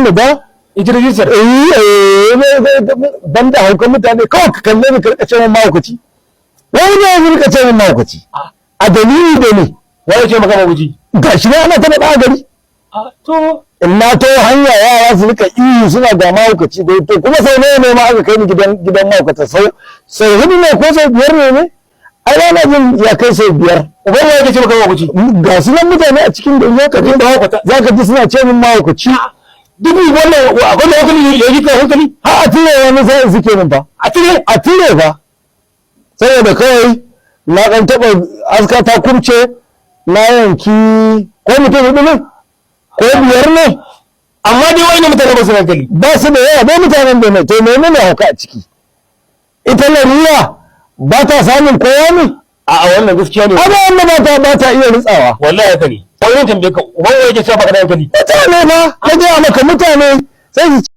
ne ba ita rijistar ban da haukan mutane kawai ka kalle ni karka ce min mahaukaci wani ne ya rika ce min mahaukaci a dalili da ne wai ce maka mahaukaci gashi ne ana ta da gari to in na to hanya yara su rika iyo suna ga mahaukaci to kuma sau ne ma aka kai ni gidan mahaukata sau hudu ne ko sau biyar ne ai ana jin ya kai sau biyar uban ya ce maka mahaukaci ga su nan mutane a cikin da ya kaje da mahaukata za ka ji suna ce min mahaukaci dubu wannan abin da hankali ya yi ka hankali ha a tire wani sai suke min fa a tire fa saboda kawai na dan taba aska ta kurce na yanki ko mutum hudu ne ko biyar ne amma dai wani mutane ba su hankali ba su da yawa dai mutanen da ne to menene hauka a ciki ita lariya ba ta samun kowa ne a wannan gaskiya ne amma wannan ba ta iya ritsawa wallahi haka ne wani tambaye ka uban ya ce baka da hankali mutane ba ka ga maka mutane sai su